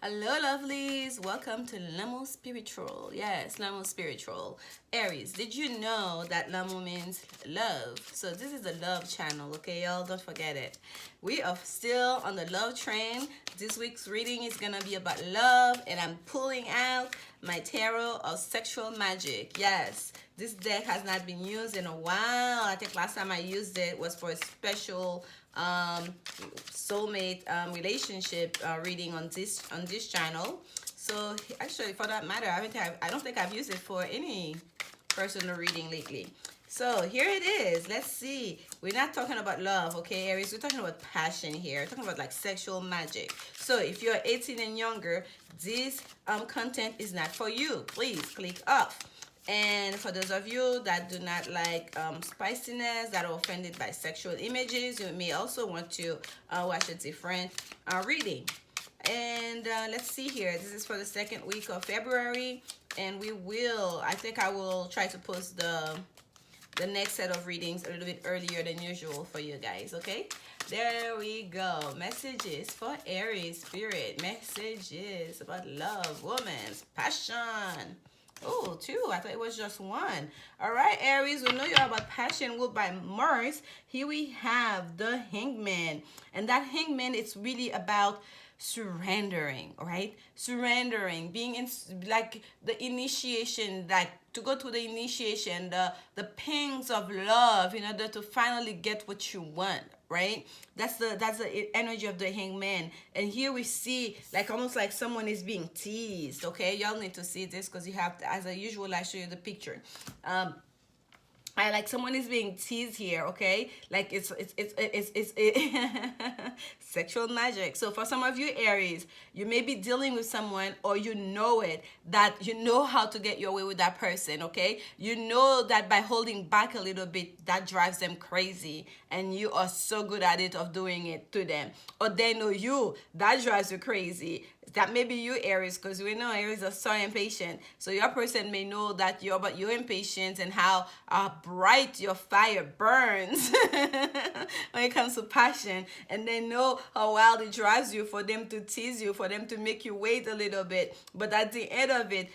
Hello, lovelies. Welcome to lanmouSpitual. Yes, lanmouSpitual. Aries, did you know that Lanmou means love? So this is a love channel, okay, y'all? Don't forget it. We are still on the love train. This week's reading is gonna be about love, and I'm pulling out my tarot of sexual magic. Yes, this deck has not been used in a while. I think last time I used it was for a special soulmate relationship reading on this channel. So actually, for that matter, I don't think I've used it for any personal reading lately. So here it is. Let's see. We're not talking about love, okay, Aries? We're talking about passion here. We're talking about like sexual magic. So if you're 18 and younger, this content is not for you. Please click off. And for those of you that do not like spiciness, that are offended by sexual images, you may also want to watch a different reading. And let's see here. This is for the second week of February. And I think I will try to post the next set of readings a little bit earlier than usual for you guys, okay? There we go. Messages for Aries spirit. Messages about love, woman's passion. Oh, two. I thought it was just one. All right, Aries, we know you're about passion ruled by Mars. Here we have the Hangman. And that Hangman, it's really about surrendering, all right? Surrendering, being in like the initiation, like to go through the initiation, the pangs of love in order to finally get what you want, right? That's the energy of the Hangman. And here we see like almost like someone is being teased, okay? Y'all need to see this because you have to, as usual, I show you the picture. I like someone is being teased here, okay? Like it's sexual magic. So for some of you Aries, you may be dealing with someone, or you know it, that you know how to get your way with that person, okay? You know that by holding back a little bit, that drives them crazy, and you are so good at it of doing it to them. Or they know you, that drives you crazy. That may be you, Aries, because we know Aries are so impatient. So your person may know that you're impatient, and how bright your fire burns when it comes to passion, and they know how wild it drives you for them to tease you, for them to make you wait a little bit. But at the end of it,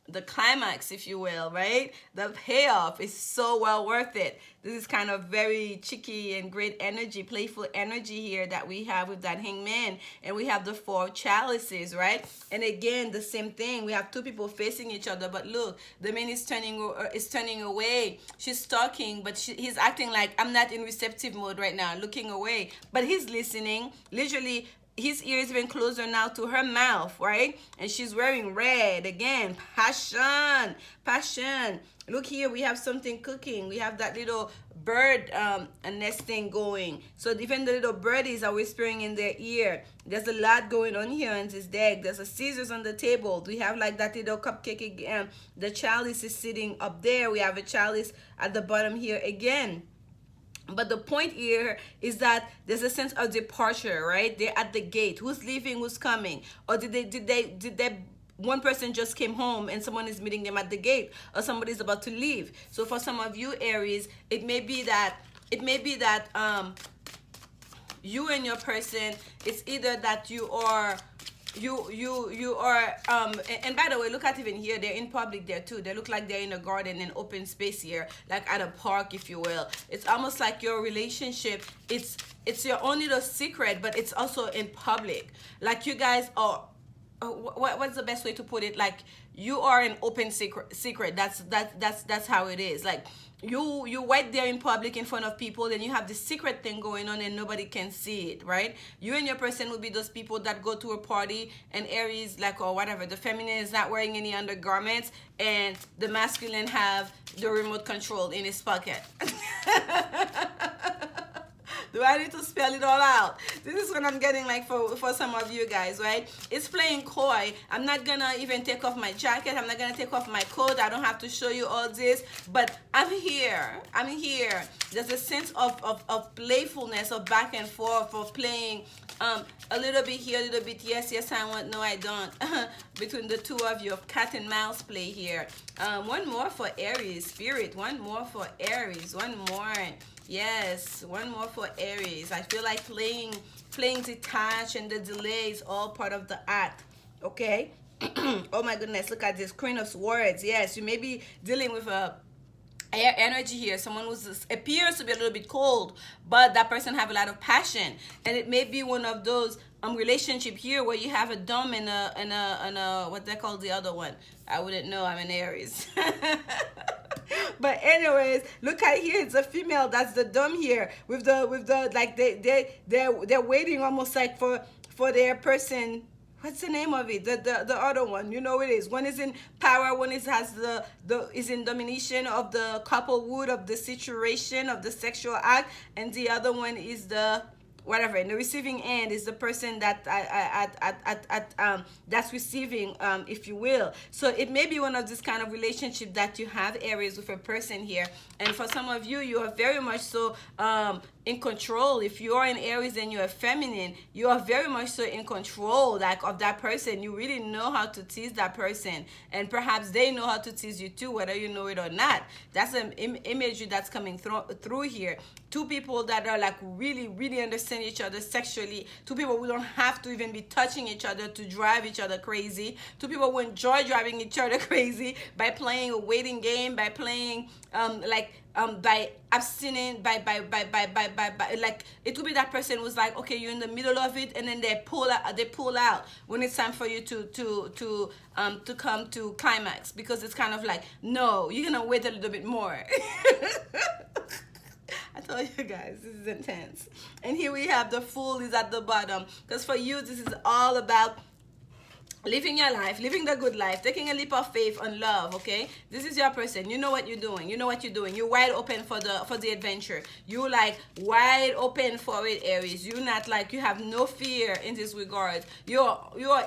the climax, if you will, right? The payoff is so well worth it. This is kind of very cheeky and great energy, playful energy here that we have with that Hangman. And we have the Four of Chalices, right? And again, the same thing. We have two people facing each other, but look, the man is turning away. She's talking, but he's acting like, I'm not in receptive mode right now, looking away. But he's listening. Literally, his ear is even closer now to her mouth, right? And she's wearing red. Again, passion. Look here, we have something cooking. We have that little bird nesting going. So even the little birdies are whispering in their ear. There's a lot going on here in this deck. There's a scissors on the table. We have like that little cupcake again. The chalice is sitting up there. We have a chalice at the bottom here again. But the point here is that there's a sense of departure, right? They're at the gate. Who's leaving? Who's coming? Or did they one person just came home and someone is meeting them at the gate, or somebody's about to leave? So for some of you Aries, it may be that you and your person, it's either that you are and by the way, look at even here, they're in public there too. They look like they're in a garden, an open space here, like at a park, if you will. It's almost like your relationship, it's your own little secret, but it's also in public. Like you guys are, what's the best way to put it? Like you are an open secret. That's how it is. Like you right there in public in front of people, then you have the secret thing going on and nobody can see it, right? You and your person will be those people that go to a party, and Aries, like, or whatever, the feminine is not wearing any undergarments, and the masculine have the remote control in his pocket. Do I need to spell it all out? This is what I'm getting like for some of you guys, right? It's playing coy. I'm not gonna even take off my jacket. I'm not gonna take off my coat. I don't have to show you all this, but I'm here. I'm here. There's a sense of playfulness, of back and forth, of playing a little bit here, a little bit yes, I want, no, I don't. Between the two of you, of cat and mouse play here. One more for Aries spirit. One more for Aries. One more. Yes, one more for Aries. I feel like playing detached and the delay is all part of the act. Okay. Oh my goodness, look at this Queen of Swords. Yes, you may be dealing with a air energy here, someone who appears to be a little bit cold, but that person have a lot of passion, and it may be one of those relationship here where you have a dom and a what they call the other one. I wouldn't know, I'm an Aries. But anyways, look at here, it's a female, that's the dom here with the like they're waiting almost like for their person. What's the name of it? The other one, you know it is. One is in power, one is has the is in domination of the couplehood of the situation of the sexual act, and the other one is the whatever. And the receiving end is the person that that's receiving, if you will. So it may be one of this kind of relationship that you have, Aries, with a person here. And for some of you, you are very much so in control. If you are in Aries and you're feminine, you are very much so in control, like, of that person. You really know how to tease that person, and perhaps they know how to tease you too, whether you know it or not. That's an imagery that's coming through here. Two people that are like really understand each other sexually. Two people who don't have to even be touching each other to drive each other crazy. Two people who enjoy driving each other crazy by playing a waiting game, by playing by abstaining, by like, it could be that person who's like, okay, you're in the middle of it, and then they pull out when it's time for you to come to climax, because it's kind of like, no, you're gonna wait a little bit more. I told you guys, this is intense. And here we have the Fool is at the bottom, because for you, this is all about living your life, living the good life, taking a leap of faith on love. Okay, this is your person. You know what you're doing. You know what you're doing. You're wide open for the adventure. You like wide open for it, Aries. You're not like, you have no fear in this regard. You're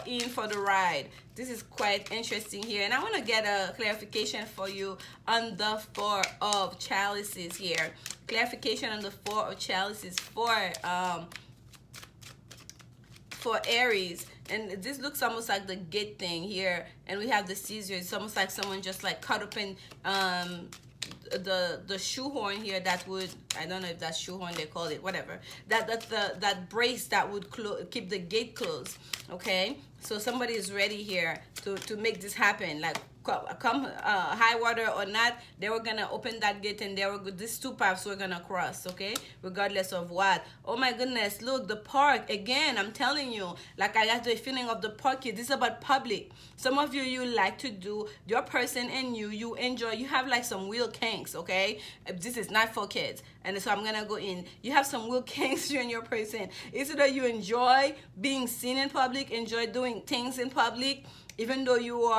in for the ride. This is quite interesting here, and I want to get a clarification for you on the Four of Chalices here. Clarification on the Four of Chalices for Aries. And this looks almost like the gate thing here, and we have the scissors. It's almost like someone just like cut open the shoehorn here that would, I don't know if that's shoehorn they call it, whatever, that brace that would keep the gate closed. Okay, so somebody is ready here to make this happen, like come high water or not, they were gonna open that gate, and these two paths were gonna cross, okay, regardless of what. Oh my goodness, look, the park again. I'm telling you, like, I got the feeling of the park here. This is about public. Some of you like to do, your person and you enjoy, you have like some real kinks. Okay, this is not for kids, and so I'm gonna go in. You have some real kinks, you and your person. Is it that you enjoy being seen in public, enjoy doing things in public, even though you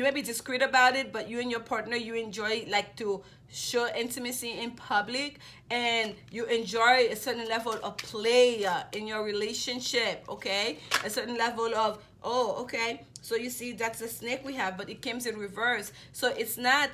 may be discreet about it, but you and your partner, you enjoy like to show intimacy in public, and you enjoy a certain level of play in your relationship. Okay, a certain level of, oh, okay, so you see, that's the snake we have, but it comes in reverse. So it's not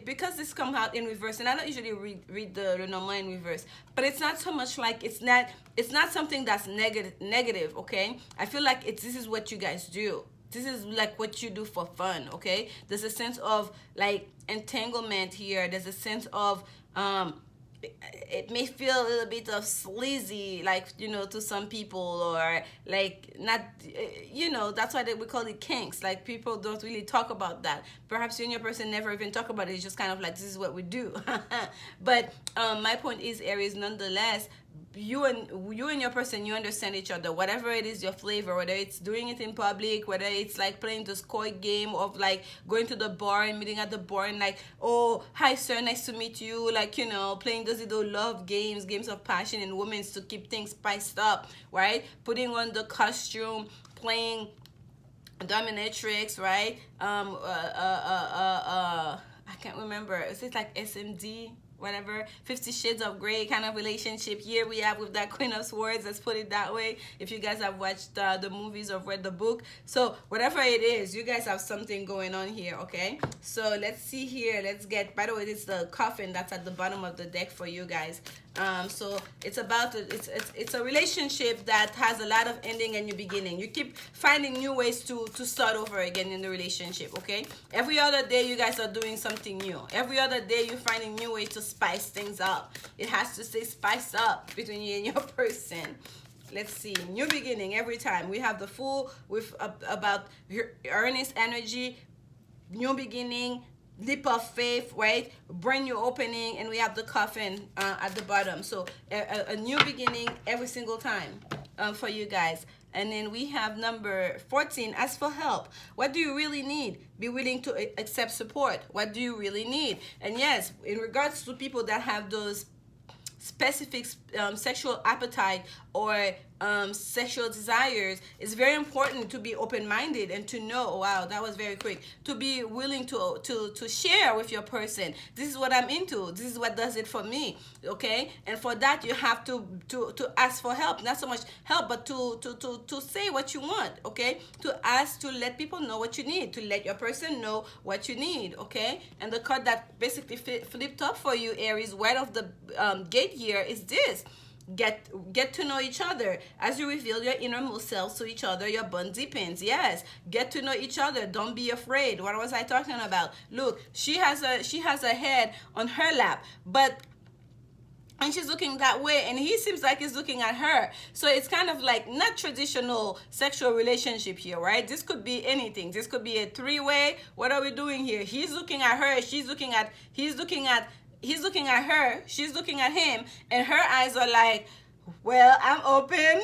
because this comes out in reverse, and I don't usually read the normal in reverse, but it's not so much like, it's not something that's negative. Okay, I feel like this is what you guys do. This is like what you do for fun. Okay, there's a sense of like entanglement here. There's a sense of it may feel a little bit of sleazy, like, you know, to some people, or like not, you know, that's why we call it kinks. Like, people don't really talk about that. Perhaps you and your person never even talk about it. It's just kind of like, this is what we do. But my point is, Aries, nonetheless, you and your person, you understand each other, whatever it is your flavor, whether it's doing it in public, whether it's like playing this coy game of like going to the bar and meeting at the bar and like, oh, hi sir, nice to meet you, like, you know, playing those little love games of passion and women to keep things spiced up, right? Putting on the costume, playing dominatrix, right? I can't remember, is it like SMD, whatever, 50 Shades of Grey kind of relationship here we have with that Queen of Swords. Let's put it that way, if you guys have watched the movies or read the book. So whatever it is, you guys have something going on here. Okay, so let's see here. Let's get, by the way, this is the coffin that's at the bottom of the deck for you guys. So it's about it's a relationship that has a lot of ending and new beginning. You keep finding new ways to start over again in the relationship. Okay, every other day you guys are doing something new. Every other day you're finding new ways to spice things up. It has to stay spiced up between you and your person. Let's see, new beginning every time. We have the Fool with about earnest energy, new beginning, leap of faith, right? Brand new opening, and we have the Coffin at the bottom. So a new beginning every single time for you guys. And then we have number 14, ask for help. What do you really need? Be willing to accept support. What do you really need? And yes, in regards to people that have those specific sexual appetite or sexual desires, it's very important to be open-minded and to know, wow, that was very quick, to be willing to share with your person, this is what I'm into, this is what does it for me. Okay, and for that you have to ask for help, not so much help, but to say what you want. Okay, to ask, to let people know what you need, to let your person know what you need. Okay, and the card that basically flipped up for you, Aries, right off the gate here is this: get to know each other. As you reveal your innermost selves to each other, your bond deepens. Yes, get to know each other. Don't be afraid. What was I talking about? Look, she has a head on her lap, and she's looking that way, and he seems like he's looking at her. So it's kind of like not traditional sexual relationship here, right? This could be anything. This could be a three-way. What are we doing here? He's looking at her, he's looking at her, she's looking at him, and her eyes are like, well, I'm open.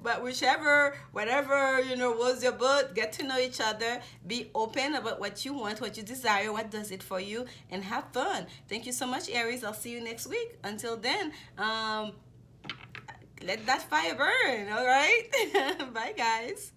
But whatever, was your boat, get to know each other, be open about what you want, what you desire, what does it for you, and have fun. Thank you so much, Aries. I'll see you next week. Until then, let that fire burn. All right. Bye, guys.